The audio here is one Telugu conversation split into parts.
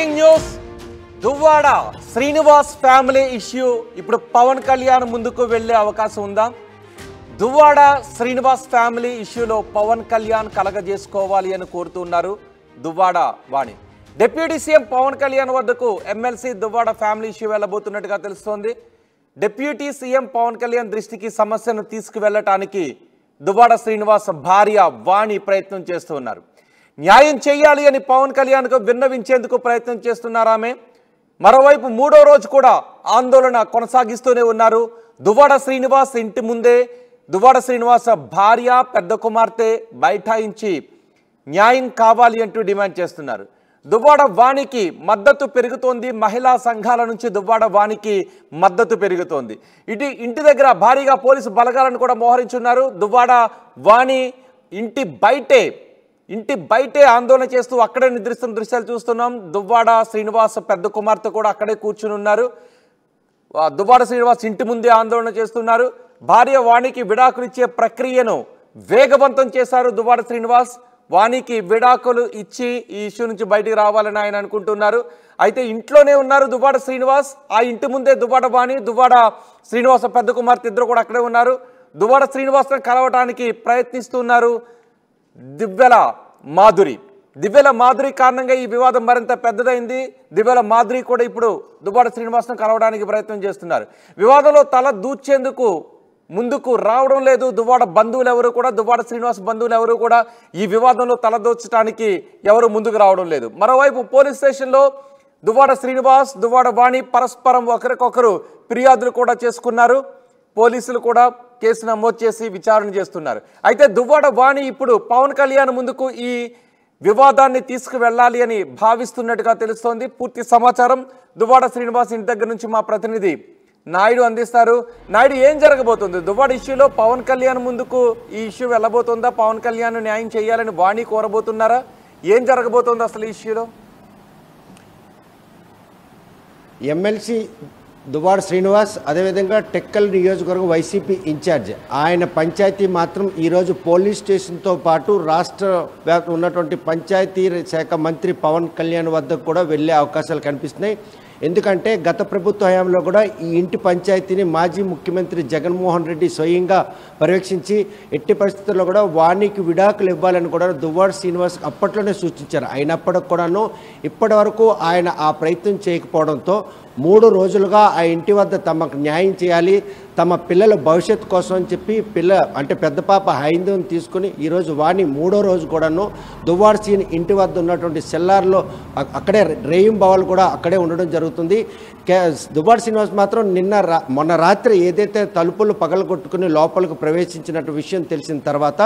Breaking news Duvvada Srinivas family issue ఇప్పుడు పవన్ కళ్యాణ్ ముందుకు వెళ్లే అవకాశం ఉందా? దువ్వాడ శ్రీనివాస్ ఫ్యామిలీ ఇష్యూలో పవన్ కళ్యాణ్ కలగజేసుకోవాలి అని కోరుతున్నారు దువ్వాడ వాణి. డిప్యూటీ సీఎం పవన్ కళ్యాణ్ వద్దకు ఎమ్మెల్సీ దువ్వాడ ఫ్యామిలీ ఇష్యూ వెళ్ళబోతున్నట్టుగా తెలుస్తోంది. డిప్యూటీ సీఎం పవన్ కళ్యాణ్ దృష్టికి సమస్యను తీసుకువెళ్లటానికి దువ్వాడ శ్రీనివాస్ భార్య వాణి ప్రయత్నం చేస్తున్నారు. న్యాయం చేయాలి అని పవన్ కళ్యాణ్కు విన్నవించేందుకు ప్రయత్నం చేస్తున్నారు ఆమె. మరోవైపు మూడో రోజు కూడా ఆందోళన కొనసాగిస్తూనే ఉన్నారు. దువ్వాడ శ్రీనివాస్ ఇంటి ముందే దువ్వాడ శ్రీనివాస్ భార్య పెద్ద కుమార్తె బైఠాయించి న్యాయం కావాలి అంటూ డిమాండ్ చేస్తున్నారు. దువ్వాడ వాణికి మద్దతు పెరుగుతోంది. మహిళా సంఘాల నుంచి దువ్వాడ వాణికి మద్దతు పెరుగుతోంది. ఇంటి దగ్గర భారీగా పోలీసు బలగాలను కూడా మోహరించున్నారు. దువ్వాడ వాణి ఇంటి బయటే ఆందోళన చేస్తూ అక్కడే నిద్రిస్తున్న దృశ్యాలు చూస్తున్నాం. దువ్వాడ శ్రీనివాస్ పెద్ద కుమార్తె కూడా అక్కడే కూర్చుని ఉన్నారు. దువ్వాడ శ్రీనివాస్ ఇంటి ముందే ఆందోళన చేస్తున్నారు. భార్య వాణికి విడాకులు ఇచ్చే ప్రక్రియను వేగవంతం చేశారు దువ్వాడ శ్రీనివాస్. వాణికి విడాకులు ఇచ్చి ఈ ఇష్యూ నుంచి బయటికి రావాలని ఆయన అనుకుంటున్నారు. అయితే ఇంట్లోనే ఉన్నారు దువ్వాడ శ్రీనివాస్. ఆ ఇంటి ముందే దువ్వాడ వాణి, దువ్వాడ శ్రీనివాస్ పెద్ద కుమార్తె ఇద్దరు కూడా అక్కడే ఉన్నారు. దువ్వాడ శ్రీనివాస్ను కలవటానికి ప్రయత్నిస్తున్నారు దివ్యల మాధురి కారణంగా ఈ వివాదం మరింత పెద్దదైంది. దివ్యల మాధురి కూడా ఇప్పుడు దువ్వాడ శ్రీనివాస్ను కలవడానికి ప్రయత్నం చేస్తున్నారు. వివాదంలో తల దూర్చేందుకు ముందుకు రావడం లేదు దువ్వాడ బంధువులు ఎవరు కూడా, దువ్వాడ శ్రీనివాస్ బంధువులు ఎవరు కూడా ఈ వివాదంలో తలదూర్చడానికి ఎవరు ముందుకు రావడం లేదు. మరోవైపు పోలీస్ స్టేషన్లో దువ్వాడ శ్రీనివాస్, దువ్వాడ వాణి పరస్పరం ఒకరికొకరు ఫిర్యాదులు కూడా చేసుకున్నారు. పోలీసులు కూడా కేసు నమోదు చేసి విచారణ చేస్తున్నారు. అయితే దువ్వాడ వాణి ఇప్పుడు పవన్ కళ్యాణ్ ముందుకు ఈ వివాదాన్ని తీసుకువెళ్ళాలి అని భావిస్తున్నట్టుగా తెలుస్తోంది. పూర్తి సమాచారం దువ్వాడ శ్రీనివాస్ ఇంటి దగ్గర నుంచి మా ప్రతినిధి నాయుడు అందిస్తారు. నాయుడు, ఏం జరగబోతుంది దువ్వాడ ఇష్యూలో? పవన్ కళ్యాణ్ ముందుకు ఈ ఇష్యూ వెళ్ళబోతుందా? పవన్ కళ్యాణ్ న్యాయం చేయాలని వాణి కోరబోతున్నారా? ఏం జరగబోతుంది అసలు ఈ ఇష్యూలో? ఎమ్మెల్సీ దువ్వాడ శ్రీనివాస్, అదేవిధంగా టెక్కల్ నియోజకవర్గం వైసీపీ ఇన్ఛార్జ్, ఆయన పంచాయతీ మాత్రం ఈరోజు పోలీస్ స్టేషన్తో పాటు రాష్ట్ర వ్యాప్తంగా ఉన్నటువంటి పంచాయతీ శాఖ మంత్రి పవన్ కళ్యాణ్ వద్దకు కూడా వెళ్ళే అవకాశాలు కనిపిస్తున్నాయి. ఎందుకంటే గత ప్రభుత్వ హయాంలో కూడా ఈ ఇంటి పంచాయతీని మాజీ ముఖ్యమంత్రి జగన్మోహన్ రెడ్డి స్వయంగా పర్యవేక్షించి ఎట్టి పరిస్థితుల్లో కూడా వాణికి విడాకులు ఇవ్వాలని కూడా దువ్వాడ శ్రీనివాస్ అప్పట్లోనే సూచించారు. అయినప్పటికి కూడాను ఇప్పటి వరకు ఆయన ఆ ప్రయత్నం చేయకపోవడంతో 3 రోజులుగా ఆ ఇంటి వద్ద తమకు న్యాయం చేయాలి, తమ పిల్లల భవిష్యత్తు కోసం అని చెప్పి పెద్ద పాప హైందవం తీసుకుని ఈరోజు వాణి 3వ రోజు కూడాను దువ్వాడ శ్రీని ఇంటి వద్ద ఉన్నటువంటి సెల్లార్లో అక్కడే రేయింబవలు కూడా అక్కడే ఉండడం జరుగుతుంది. దువ్వాడ శ్రీనివాస్ మాత్రం మొన్న రాత్రి ఏదైతే తలుపులు పగలగొట్టుకుని లోపలికి ప్రవేశించినట్టు విషయం తెలిసిన తర్వాత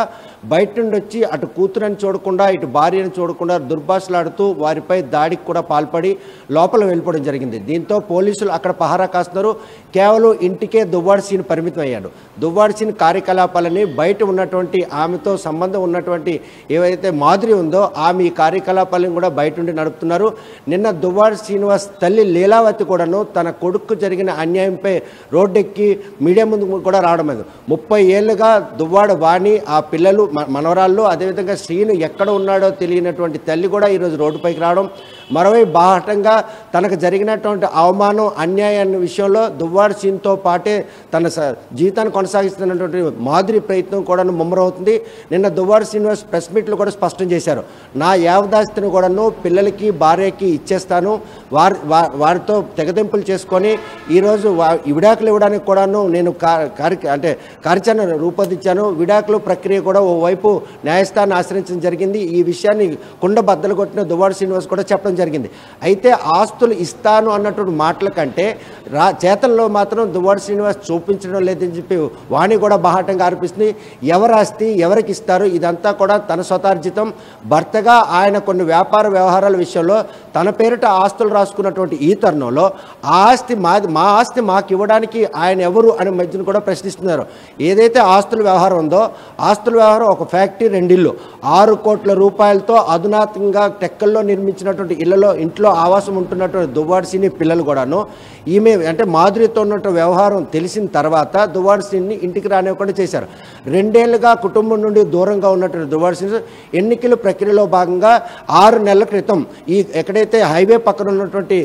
బయట నుండి వచ్చి అటు కూతురని చూడకుండా ఇటు భార్యను చూడకుండా దుర్భాషలాడుతూ వారిపై దాడికి కూడా పాల్పడి లోపల వెళ్ళిపోవడం జరిగింది. దీంతో పోలీసులు అక్కడ పహారా కాస్తున్నారు. కేవలం ఇంటికే దువ్వాడ శ్రీని పరిమితం అయ్యాడు. దువ్వాడ శ్రీని కార్యకలాపాలని బయట ఉన్నటువంటి ఆమెతో సంబంధం ఉన్నటువంటి ఏవైతే మాధురి ఉందో ఆమె ఈ కార్యకలాపాలను కూడా బయట నుండి నడుపుతున్నారు. నిన్న దువ్వాడ శ్రీనివాస్ తల్లి లీలావతి కూడాను తన కొడుకు జరిగిన అన్యాయంపై రోడ్డెక్కి మీడియా ముందు కూడా రావడం లేదు. 30 ఏళ్లుగా దువ్వాడ వాణి, ఆ పిల్లలు మనవరాళ్ళు, అదేవిధంగా శ్రీను ఎక్కడ ఉన్నాడో తెలియనటువంటి తల్లి కూడా ఈరోజు రోడ్డుపైకి రావడం, మరోవైపు బాహటంగా తనకు జరిగినటువంటి అవమానం అన్యాయాన్ని విషయంలో దువ్వాడ శ్రీనితో పాటే తన జీవితాన్ని కొనసాగిస్తున్నటువంటి మాధురి ప్రయత్నం కూడా ముమ్మరవుతుంది. నిన్న దువ్వాడ శ్రీనివాస్ ప్రెస్ మీట్లు కూడా స్పష్టం చేశారు. నా యావదాస్తిని కూడాను పిల్లలకి భార్యకి ఇచ్చేస్తాను, వారితో తెగదెంపులు చేసుకొని ఈరోజు విడాకులు ఇవ్వడానికి కూడాను నేను కార్యాచరణ రూపొందించాను. విడాకుల ప్రక్రియ కూడా ఓవైపు న్యాయస్థానాన్ని ఆశ్రయించడం జరిగింది. ఈ విషయాన్ని కుండ బద్దలు కొట్టిన దువ్వాడ శ్రీనివాస్ కూడా చెప్పడం జరిగింది. అయితే ఆస్తులు ఇస్తాను అన్నటువంటి మాటల కంటే చేతల్లో మాత్రం దువ్వాడ శ్రీనివాస్ చూపించడం లేదని చెప్పి వాణి కూడా బాహాటంగా ఆరోపిస్తుంది. ఎవరి ఆస్తి ఎవరికి ఇస్తారు, ఇదంతా కూడా తన స్వతార్జితం. భర్తగా ఆయన కొన్ని వ్యాపార వ్యవహారాల విషయంలో తన పేరిట ఆస్తులు రాసుకున్నటువంటి ఈ తరుణంలో ఆ ఆస్తి మా ఆస్తి మాకు ఇవ్వడానికి ఆయన ఎవరు అని మధ్యన కూడా ప్రశ్నిస్తున్నారు. ఏదైతే ఆస్తుల వ్యవహారం ఉందో ఆస్తుల వ్యవహారం ఒక ఫ్యాక్టరీ 2 ఇళ్ళు 6 కోట్ల రూపాయలతో అధునాతంగా టెక్కల్లో నిర్మించినటువంటి ఇంట్లో ఆవాసం ఉంటున్నటువంటి దువ్వాడ శ్రీని పిల్లలు కూడాను ఈమె అంటే మాధురితో ఉన్న వ్యవహారం తెలిసిన తర్వాత దువ్వాడ శ్రీని ఇంటికి రానివ్వకుండా చేశారు. 2 ఏళ్లుగా కుటుంబం నుండి దూరంగా ఉన్నటువంటి దువ్వాడ శ్రీని ఎన్నికల ప్రక్రియలో భాగంగా 6 నెలల క్రితం ఎక్కడైతే ఏదైతే హైవే పక్కన ఉన్నటువంటి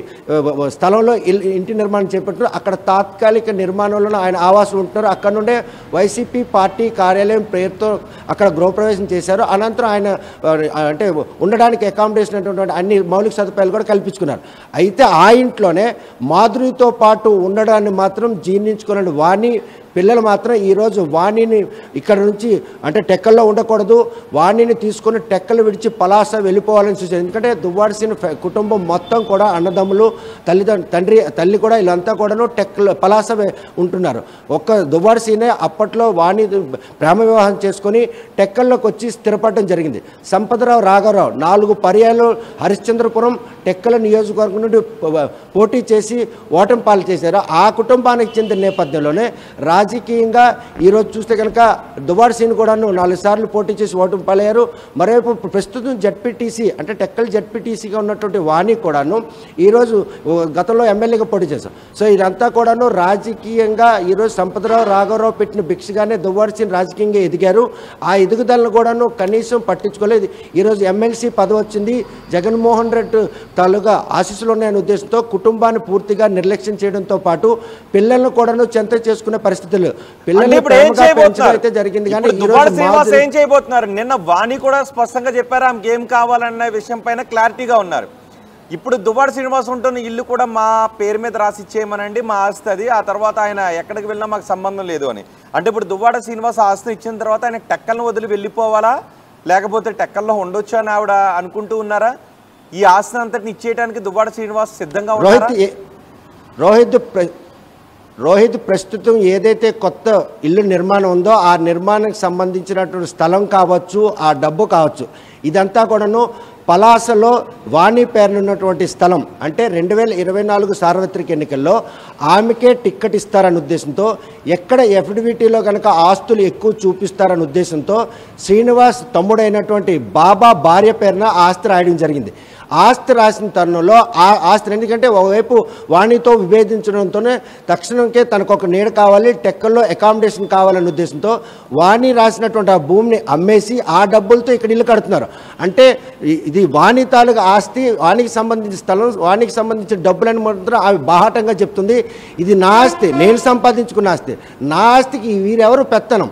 స్థలంలో ఇంటి నిర్మాణం చేపట్టారో అక్కడ తాత్కాలిక నిర్మాణంలో ఆయన ఆవాసం ఉంటున్నారు. అక్కడ నుండే వైసీపీ పార్టీ కార్యాలయం పేరుతో అక్కడ గృహప్రవేశం చేశారు. అనంతరం ఆయన అంటే ఉండడానికి అకామిడేషన్ అనేటువంటి అన్ని మౌలిక సదుపాయాలు కూడా కల్పించుకున్నారు. అయితే ఆ ఇంట్లోనే మాధురితో పాటు ఉండడాన్ని మాత్రం జీర్ణించుకున్న వాణి పిల్లలు మాత్రం ఈరోజు వాణిని ఇక్కడ నుంచి అంటే టెక్కల్లో ఉండకూడదు, వాణిని తీసుకొని టెక్కలు విడిచి పలాస వెళ్ళిపోవాలని చూశారు. ఎందుకంటే దువ్వాడ శ్రీను కుటుంబం మొత్తం కూడా అన్నదమ్ములు, తల్లి కూడా వీళ్ళంతా కూడాను పలాస ఉంటున్నారు. ఒక్క దువ్వాడ శ్రీనే అప్పట్లో వాణి ప్రేమ వివాహం చేసుకొని టెక్కల్లోకి వచ్చి స్థిరపడడం జరిగింది. సంపదరావు రాఘవరావు 4 పర్యాలు హరిశ్చంద్రపురం టెక్కల నియోజకవర్గం నుండి పోటీ చేసి ఓటమి పాలు చేశారు. ఆ కుటుంబానికి చెందిన నేపథ్యంలోనే రాజకీయంగా ఈరోజు చూస్తే కనుక దువ్వాడ శ్రీను కూడాను 4 సార్లు పోటీ చేసి ఓటమి పాలయ్యారు. మరోవైపు ప్రస్తుతం జడ్పీటీసీ అంటే టెక్కల్ జడ్పీటీసీగా ఉన్నటువంటి వాణి కూడాను ఈరోజు గతంలో ఎమ్మెల్యేగా పోటీ చేశారు. సో ఇదంతా కూడాను రాజకీయంగా ఈరోజు సంపదరావు రాఘవరావు పెట్టిన భిక్షగానే దువ్వాడ శ్రీను రాజకీయంగా ఎదిగారు. ఆ ఎదుగుదలను కూడాను కనీసం పట్టించుకోలేదు. ఈరోజు ఎమ్మెల్సీ పదవి వచ్చింది, జగన్మోహన్ రెడ్డి తాలూగా ఆశీస్సులు ఉన్నాయనే ఉద్దేశంతో కుటుంబాన్ని పూర్తిగా నిర్లక్ష్యం చేయడంతో పాటు పిల్లలను కూడాను చెంత చేసుకునే పరిస్థితులు అయితే జరిగింది. కానీ ఏం చేయబోతున్నారు? నిన్న వాణి కూడా స్పష్టంగా చెప్పారు ఆమెకి ఏం కావాలన్న విషయం పైన క్లారిటీగా ఉన్నారు. ఇప్పుడు దువ్వాడ శ్రీనివాస్ ఉంటున్న ఇల్లు కూడా మా పేరు మీద రాసి ఇచ్చేయమనండి, మా ఆస్తి అది, ఆ తర్వాత ఆయన ఎక్కడికి వెళ్ళినా మాకు సంబంధం లేదు అని. అంటే ఇప్పుడు దువ్వాడ శ్రీనివాస్ ఆస్తి ఇచ్చిన తర్వాత ఆయన టెక్కలను వదిలి వెళ్ళిపోవాలా, లేకపోతే టెక్కల్లో ఉండొచ్చు అని ఆవిడ అనుకుంటూ ఉన్నారా? ఈ ఆస్తిని అంతటిని ఇచ్చేయడానికి దువ్వాడ శ్రీనివాస్ సిద్ధంగా ఉన్నారా? రోహిత్ ప్రస్తుతం ఏదైతే కొత్త ఇల్లు నిర్మాణం ఉందో ఆ నిర్మాణానికి సంబంధించినటువంటి స్థలం కావచ్చు, ఆ డబ్బు కావచ్చు, ఇదంతా కూడాను పలాసలో వాణి పేరునున్నటువంటి స్థలం. అంటే 2024 సార్వత్రిక ఎన్నికల్లో ఆమెకే టిక్కెట్ ఇస్తారనే ఉద్దేశంతో, ఎక్కడ ఎఫిడవిటీలో కనుక ఆస్తులు ఎక్కువ చూపిస్తారనే ఉద్దేశంతో శ్రీనివాస్ తమ్ముడైనటువంటి బాబా భార్య పేరున ఆస్తి రాయడం జరిగింది. ఆస్తి రాసిన తరుణంలో ఆ ఆస్తిని, ఎందుకంటే ఒకవైపు వాణితో విభేదించడంతోనే తక్షణంకే తనకు ఒక నీడ కావాలి, టెక్కల్లో అకామిడేషన్ కావాలనే ఉద్దేశంతో వాణి రాసినటువంటి ఆ భూమిని అమ్మేసి ఆ డబ్బులతో ఇక్కడ ఇల్లు కడుతున్నారు. అంటే ఇది వాణి తాలూకా ఆస్తి, వాణికి సంబంధించిన స్థలం, వాణికి సంబంధించిన డబ్బులని మాత్రం ఆమె బాహాటంగా చెప్తుంది. ఇది నా ఆస్తి, నేను సంపాదించుకున్న ఆస్తి, నా ఆస్తికి వీరెవరు పెత్తనం,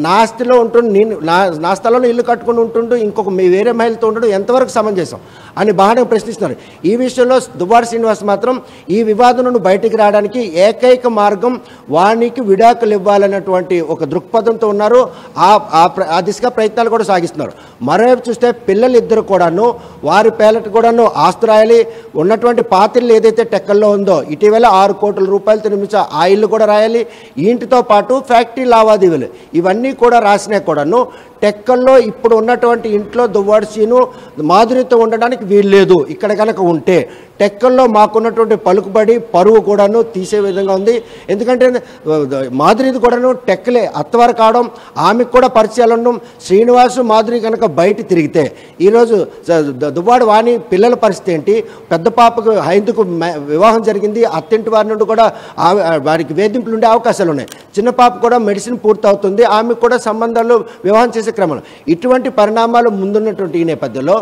నా ఆస్తిలో ఉంటుండు, నేను నా స్థలంలో ఇల్లు కట్టుకుని ఉంటుండు ఇంకొక వేరే మహిళతో ఉండడం ఎంతవరకు సమంజసం అని బాగా ప్రశ్నిస్తున్నారు. ఈ విషయంలో దువ్వాడ శ్రీనివాస్ మాత్రం ఈ వివాదం నుండి బయటికి రావడానికి ఏకైక మార్గం వాణికి విడాకులు ఇవ్వాలన్నటువంటి ఒక దృక్పథంతో ఉన్నారు. ఆ దిశగా ప్రయత్నాలు కూడా సాగిస్తున్నారు. మరోవైపు చూస్తే పిల్లలు ఇద్దరు కూడాను వారి పేలట కూడాను ఆస్తి రాయాలి. ఉన్నటువంటి పాత్రలు ఏదైతే టెక్కల్లో ఉందో ఇటీవల 6 కోట్ల రూపాయలతో నిర్మించే ఆ ఇల్లు కూడా రాయాలి. ఇంటితో పాటు ఫ్యాక్టరీ లావాదేవీలు ఇవన్నీ కూడా రాసినా కూడాను టెక్కల్లో ఇప్పుడు ఉన్నటువంటి ఇంట్లో దువ్వాడ శ్రీను మాధురితో ఉండడానికి వీలు లేదు. ఇక్కడ కనుక ఉంటే టెక్కల్లో మాకున్నటువంటి పలుకుబడి పరువు కూడాను తీసే విధంగా ఉంది. ఎందుకంటే మాధురిది కూడాను టెక్కలే అత్తవారు కావడం, ఆమెకు కూడా పరిచయాలు ఉండడం. శ్రీనివాసు మాధురి కనుక బయట తిరిగితే ఈరోజు దువ్వాడ వాణి పిల్లల పరిస్థితి ఏంటి? పెద్ద పాపకు హైందుకు వివాహం జరిగింది, అత్తింటి వారి నుండి కూడా వారికి వేధింపులు ఉండే అవకాశాలు ఉన్నాయి. చిన్న పాప కూడా మెడిసిన్ పూర్తవుతుంది, ఆమెకు కూడా సంబంధాలు వివాహం చేసే క్రమంలో ఇటువంటి పరిణామాలు ముందున్నటువంటి ఈ నేపథ్యంలో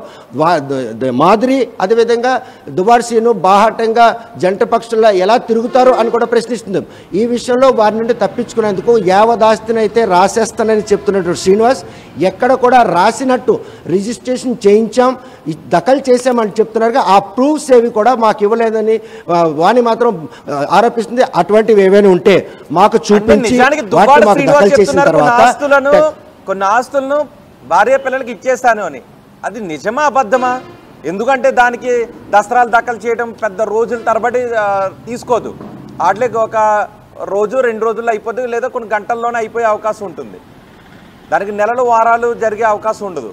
మాధురి అదేవిధంగా దువ్వాడ శ్రీను బాహాటంగా జంట పక్షుల్లో ఎలా తిరుగుతారు అని కూడా ప్రశ్నిస్తుంది. ఈ విషయంలో వారి నుండి తప్పించుకునేందుకు యావదాస్తిని అయితే రాసేస్తానని చెప్తున్నటువంటి శ్రీనివాస్ ఎక్కడ కూడా రాసినట్టు రిజిస్ట్రేషన్ చేయించాం, దఖలు చేశామని చెప్తున్నారు. ఆ ప్రూఫ్స్ ఏవి కూడా మాకు ఇవ్వలేదని వాణి మాత్రం ఆరోపిస్తుంది. అటువంటివి ఏవైనా ఉంటే మాకు చూపించి మాకు దఖలు చేసిన తర్వాత కొన్ని ఆస్తులను భార్య పిల్లలకి ఇచ్చేస్తాను అని, అది నిజమా అబద్ధమా? ఎందుకంటే దానికి దసరాలు దాఖలు చేయడం పెద్ద రోజుల తరబడి తీసుకోదు. వాటికి ఒక రోజు 2 రోజుల్లో అయిపోతుంది, లేదా కొన్ని గంటల్లోనే అయిపోయే అవకాశం ఉంటుంది. దానికి నెలలు వారాలు జరిగే అవకాశం ఉండదు.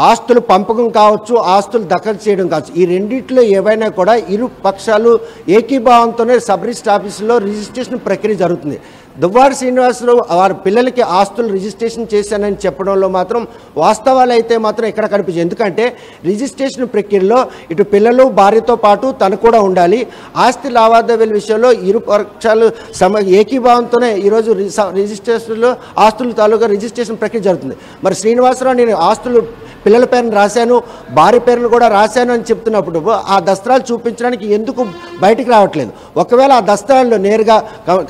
ఆస్తులు పంపకం కావచ్చు, ఆస్తులు దఖలు చేయడం కావచ్చు, ఈ రెండిట్లో ఏవైనా కూడా ఇరు పక్షాలు ఏకీభావంతోనే సబ్ రిజిస్టర్ ఆఫీసులో రిజిస్ట్రేషన్ ప్రక్రియ జరుగుతుంది. దువ్వాడ శ్రీనివాసులు వారి పిల్లలకి ఆస్తులు రిజిస్ట్రేషన్ చేశానని చెప్పడంలో మాత్రం వాస్తవాలు అయితే మాత్రం ఎక్కడ కనిపించదు. ఎందుకంటే రిజిస్ట్రేషన్ ప్రక్రియలో ఇటు పిల్లలు భార్యతో పాటు తను కూడా ఉండాలి. ఆస్తి లావాదేవీల విషయంలో ఇరు పక్షాలు ఏకీభావంతోనే ఈరోజు రిజిస్ట్రేషన్లో ఆస్తుల తాలూకా రిజిస్ట్రేషన్ ప్రక్రియ జరుగుతుంది. మరి శ్రీనివాసరావు నేను ఆస్తులు పిల్లల పేరును రాశాను, భార్య పేరును కూడా రాశాను అని చెప్తున్నప్పుడు ఆ దస్త్రాలు చూపించడానికి ఎందుకు బయటికి రావట్లేదు? ఒకవేళ ఆ దస్త్రాల్లో నేరుగా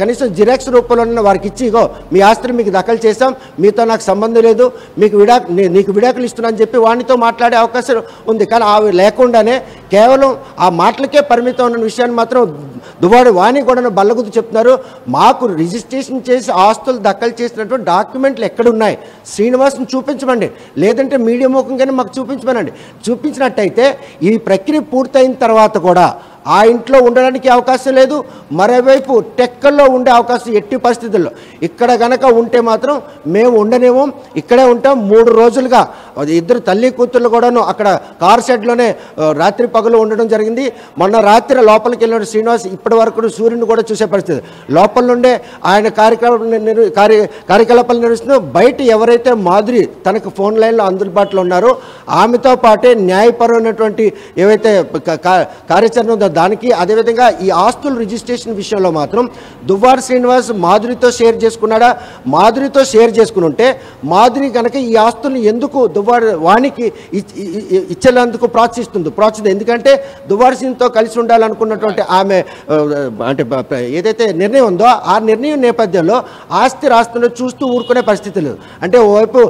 కనీసం జిరాక్స్ రూపంలో వారికి ఇచ్చి, ఇగో మీ ఆస్తిని మీకు దఖలు చేశాం, మీతో నాకు సంబంధం లేదు, నీకు విడాకులు ఇస్తున్నా అని చెప్పి వానితో మాట్లాడే అవకాశం ఉంది. కానీ అవి లేకుండానే కేవలం ఆ మాటలకే పరిమితం ఉన్న విషయాన్ని మాత్రం దువ్వాడ వాణి కూడా బల్లగుద్దు చెప్తున్నారు. మాకు రిజిస్ట్రేషన్ చేసి ఆస్తులు దఖలు చేసినటువంటి డాక్యుమెంట్లు ఎక్కడున్నాయి, శ్రీనివాస్ని చూపించమండి, లేదంటే మీడియా ముఖంగానే మాకు చూపించమనండి. చూపించినట్టయితే ఈ ప్రక్రియ పూర్తయిన తర్వాత కూడా ఆ ఇంట్లో ఉండడానికి అవకాశం లేదు, మరోవైపు టెక్కల్లో ఉండే అవకాశం ఎట్టి పరిస్థితుల్లో. ఇక్కడ గనక ఉంటే మాత్రం మేము ఉండనేమో, ఇక్కడే ఉంటాం. 3 రోజులుగా ఇద్దరు తల్లి కూతుర్లు కూడాను అక్కడ కార్ షెడ్లోనే రాత్రి పగలు ఉండడం జరిగింది. మొన్న రాత్రి లోపలికి వెళ్ళిన శ్రీనివాస్ ఇప్పటి వరకు సూర్యుని కూడా చూసే పరిస్థితి. లోపల నుండే ఆయన కార్యకలాపాలు నిర్వహిస్తూ బయట ఎవరైతే మాధురి తనకు ఫోన్ లైన్లో అందుబాటులో ఉన్నారో ఆమెతో పాటే న్యాయపరమైనటువంటి ఏవైతే కార్యాచరణ ఉందో దానికి, అదేవిధంగా ఈ ఆస్తుల రిజిస్ట్రేషన్ విషయంలో మాత్రం దువ్వాడ శ్రీనివాస్ మాధురితో షేర్ చేసుకున్నాడా? మాధురితో షేర్ చేసుకుని ఉంటే మాధురి కనుక ఈ ఆస్తుల్ని ఎందుకు దువ్వాడ వాణికి ఇచ్చేందుకు ప్రోత్సహిస్తుంది? ఎందుకంటే దువ్వాడ శ్రీనితో కలిసి ఉండాలనుకున్నటువంటి ఆమె అంటే ఏదైతే నిర్ణయం ఉందో ఆ నిర్ణయం నేపథ్యంలో ఆస్తి రాస్తుందో చూస్తూ ఊరుకునే పరిస్థితి లేదు. అంటే ఓవైపు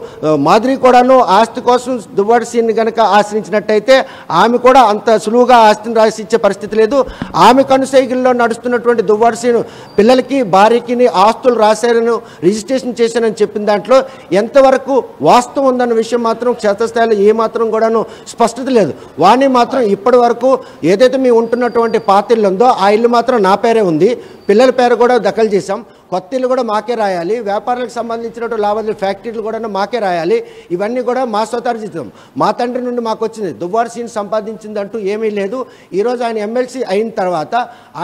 మాధురి కూడాను ఆస్తి కోసం దువ్వాడ శ్రీని కనుక ఆశ్రయించినట్టయితే ఆమె కూడా అంత సులువుగా ఆస్తిని రాసి ఇచ్చే పరిస్థితి లేదు. ఆమె కనుసైగుల్లో నడుస్తున్నటువంటి దువ్వాడ శ్రీను పిల్లలకి భార్యకి ఆస్తులు రాశారని రిజిస్ట్రేషన్ చేశానని చెప్పిన దాంట్లో ఎంతవరకు వాస్తవం ఉందన్న విషయం మాత్రం క్షేత్రస్థాయిలో ఏమాత్రం కూడాను స్పష్టత లేదు. వాణి మాత్రం ఇప్పటి వరకు ఏదైతే మేము ఉంటున్నటువంటి పాత ఇల్లు ఉందో ఆ ఇల్లు మాత్రం నా పేరే ఉంది, పిల్లల పేరు కూడా దఖలు చేశాం, కొత్త ఇల్లు కూడా మాకే రాయాలి, వ్యాపారాలకు సంబంధించినటువంటి లావాదేవీలు ఫ్యాక్టరీలు కూడా మాకే రాయాలి, ఇవన్నీ కూడా మా స్వతార్జితం, మా తండ్రి నుండి మాకు వచ్చింది, దువ్వాడ శ్రీని సంపాదించిందంటూ ఏమీ లేదు. ఈరోజు ఆయన ఎమ్మెల్సీ అయిన తర్వాత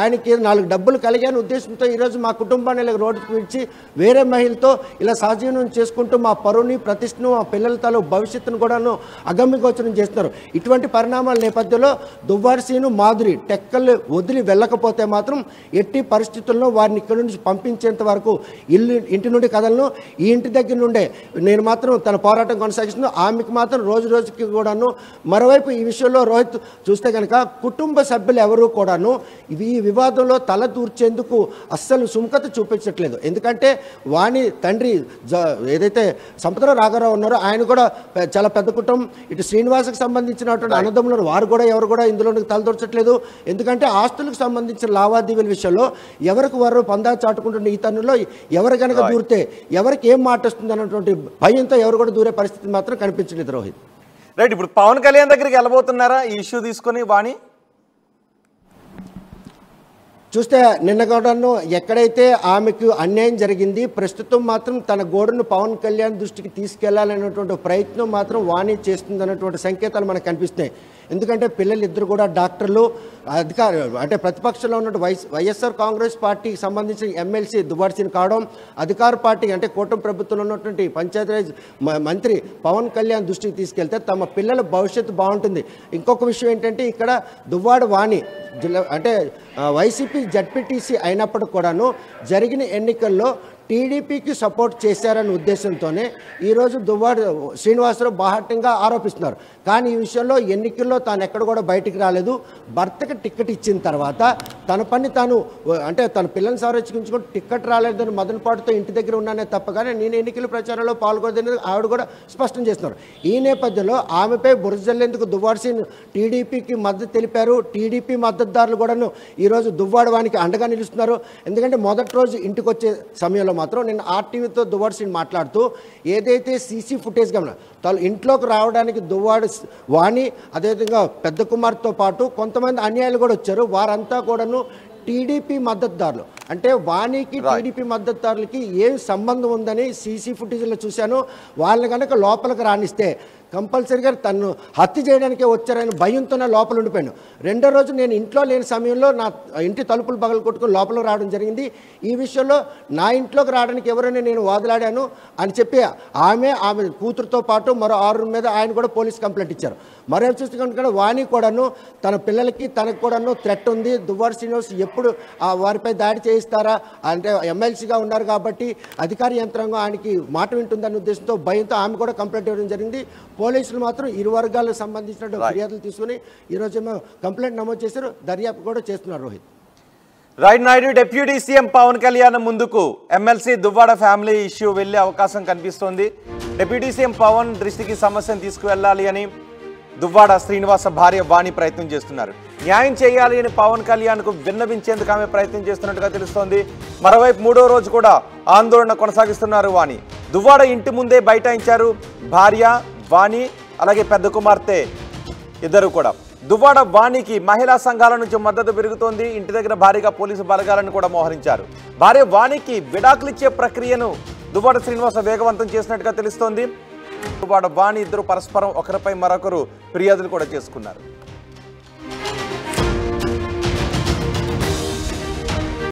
ఆయనకి 4 డబ్బులు కలిగాని ఉద్దేశంతో ఈరోజు మా కుటుంబాన్ని ఇలా రోడ్డుకు విడిచి వేరే మహిళతో ఇలా సహజీవనం చేసుకుంటూ మా పరువుని ప్రతిష్టను మా పిల్లల తాలూ భవిష్యత్తును కూడాను అగమ్యగోచరం చేస్తున్నారు. ఇటువంటి పరిణామాల నేపథ్యంలో దువ్వాడ శ్రీను మాధురి టెక్కలు వదిలి వెళ్ళకపోతే మాత్రం ఎట్టి పరిస్థితుల్లో వారిని ఇక్కడి నుంచి పంపించే వరకు ఇంటి నుండి కదలను. ఈ ఇంటి దగ్గర నుండే నేను మాత్రం తన పోరాటం కొనసాగిస్తున్నాను. ఆమెకు మాత్రం రోజు రోజుకి కూడాను. మరోవైపు ఈ విషయంలో రోహిత్ చూస్తే కనుక కుటుంబ సభ్యులు ఎవరు కూడాను ఈ వివాదంలో తల దూర్చేందుకు అస్సలు సుముఖత చూపించట్లేదు. ఎందుకంటే వాణి తండ్రి ఏదైతే సంపదరావు రాఘారావు ఉన్నారో ఆయన కూడా చాలా పెద్ద కుటుంబం. ఇటు శ్రీనివాసకు సంబంధించినటువంటి అన్నదమ్ములు వారు కూడా ఎవరు కూడా ఇందులో తలదూర్చట్లేదు. ఎందుకంటే ఆస్తులకు సంబంధించిన లావాదేవీల విషయంలో ఎవరికి వారు పందా చాటుకుంటున్న ఈ తరుణంలో ఎవరు కనుక దూరితే ఎవరికి ఏం మాట వస్తుంది అన్నటువంటి భయంతో ఎవరు కూడా దూరే పరిస్థితి మాత్రం కనిపించలేదు. రోహిత్ రైట్, ఇప్పుడు పవన్ కళ్యాణ్ దగ్గరికి వెళ్ళబోతున్నారా ఈ ఇష్యూ తీసుకొని వాణి? చూస్తే నిన్న కూడాను ఎక్కడైతే ఆమెకు అన్యాయం జరిగింది, ప్రస్తుతం మాత్రం తన గోడును పవన్ కళ్యాణ్ దృష్టికి తీసుకెళ్లాలనేటువంటి ప్రయత్నం మాత్రం వాణి చేస్తుంది అన్నటువంటి సంకేతాలు మనకు కనిపిస్తాయి. ఎందుకంటే పిల్లలు ఇద్దరు కూడా డాక్టర్లు, అంటే ప్రతిపక్షంలో ఉన్నటువంటి వైఎస్ఆర్ కాంగ్రెస్ పార్టీకి సంబంధించిన ఎమ్మెల్సీ దువ్వాడ శ్రీని కావడం, అధికార పార్టీ అంటే కూటమి ప్రభుత్వంలో ఉన్నటువంటి పంచాయతీరాజ్ మంత్రి పవన్ కళ్యాణ్ దృష్టికి తీసుకెళ్తే తమ పిల్లల భవిష్యత్తు బాగుంటుంది. ఇంకొక విషయం ఏంటంటే ఇక్కడ దువ్వాడ వాణి అంటే వైసీపీ జడ్పీటీసీ అయినప్పటికి కూడాను జరిగిన ఎన్నికల్లో టీడీపీకి సపోర్ట్ చేశారనే ఉద్దేశంతోనే ఈరోజు దువ్వాడ శ్రీనివాసరావు బాహాటంగా ఆరోపిస్తున్నారు. కానీ ఈ విషయంలో ఎన్నికల్లో తాను ఎక్కడ కూడా బయటికి రాలేదు. భర్తకి టికెట్ ఇచ్చిన తర్వాత తన పని తాను అంటే తన పిల్లల్ని సంరక్షించుకుంటూ టికెట్ రాలేదని మదనపాటుతో ఇంటి దగ్గర ఉన్నానే తప్పగానే నేను ఎన్నికల ప్రచారంలో పాల్గొనేది ఆవిడ కూడా స్పష్టం చేస్తున్నారు. ఈ నేపథ్యంలో ఆమెపై బురజల్లేందుకు దువ్వాడ శ్రీని టీడీపీకి మద్దతు తెలిపారు. టీడీపీ మద్దతుదారులు కూడాను ఈరోజు దువ్వాడ వానికి అండగా నిలుస్తున్నారు. ఎందుకంటే మొదటి రోజు ఇంటికి వచ్చే సమయంలో మాత్రం నేను ఆర్టీవీతో దువ్వాడ శ్రీని మాట్లాడుతూ ఏదైతే సీసీ ఫుటేజ్ గమన తను ఇంట్లోకి రావడానికి దువ్వాడ వాణి అదేవిధంగా పెద్ద కుమార్తో పాటు కొంతమంది అన్యాయాలు కూడా వచ్చారు. వారంతా కూడాను టీడీపీ మద్దతుదారులు. అంటే వాణికి టీడీపీ మద్దతుదారులకి ఏం సంబంధం ఉందని సీసీ ఫుటేజ్లో చూశాను. వాళ్ళని కనుక లోపలికి రానిస్తే కంపల్సరీగా తను హత్య చేయడానికే వచ్చారని భయంతోనే లోపల ఉండిపోయాను. రెండో రోజు నేను ఇంట్లో లేని సమయంలో నా ఇంటి తలుపులు పగలు కొట్టుకుని లోపల రావడం జరిగింది. ఈ విషయంలో నా ఇంట్లోకి రావడానికి ఎవరైనా నేను వాదులాడాను అని చెప్పి ఆమె కూతురుతో పాటు మరో 6 మీద ఆయన కూడా పోలీస్ కంప్లైంట్ ఇచ్చారు. మరో చూసుకుంటే వాణి కూడాను తన పిల్లలకి తనకు కూడాను థ్రెట్ ఉంది. దువ్వాడ శ్రీనివాస్ ఎప్పుడు వారిపై దాడి చేయిస్తారా అంటే ఎమ్మెల్సీగా ఉన్నారు కాబట్టి అధికార యంత్రాంగం ఆయనకి మాట వింటుందన్న ఉద్దేశంతో భయంతో ఆమె కూడా కంప్లైంట్ ఇవ్వడం జరిగింది. పోలీసులు మాత్రం ఇరు వర్గాలకు సంబంధించిన ఫిర్యాదులు తీసుకుని ఈరోజేమో కంప్లైంట్ నమోదు చేశారు, దర్యాప్తు కూడా చేస్తున్నారు. Rohit right Naidu, deputy CM Pawan Kalyan ముందుకు ఎమ్మెల్సీ దువ్వాడ ఫ్యామిలీ ఇష్యూ వెళ్లే అవకాశం కనిపిస్తోంది. డిప్యూటీ సీఎం పవన్ దృష్టికి సమస్యను తీసుకువెళ్లాలి అని దువ్వాడ శ్రీనివాస భార్య వాణి ప్రయత్నం చేస్తున్నారు. న్యాయం చేయాలి అని పవన్ కళ్యాణ్కు విన్నవించేందుకు ఆమె ప్రయత్నం చేస్తున్నట్టుగా తెలుస్తోంది. మరోవైపు 3వ రోజు కూడా ఆందోళన కొనసాగిస్తున్నారు వాణి. దువ్వాడ ఇంటి ముందే బైఠాయించారు భార్య వాణి, అలాగే పెద్ద కుమార్తె ఇద్దరు కూడా. దువ్వాడ వాణికి మహిళా సంఘాల నుంచి మద్దతు పెరుగుతోంది. ఇంటి దగ్గర భారీగా పోలీసు బలగాలను కూడా మోహరించారు. భార్య వాణికి విడాకులిచ్చే ప్రక్రియను దువ్వాడ శ్రీనివాస వేగవంతం చేసినట్టుగా తెలుస్తోంది. దువ్వాడ వాణి ఇద్దరు పరస్పరం ఒకరిపై మరొకరు ఫిర్యాదులు కూడా చేసుకున్నారు.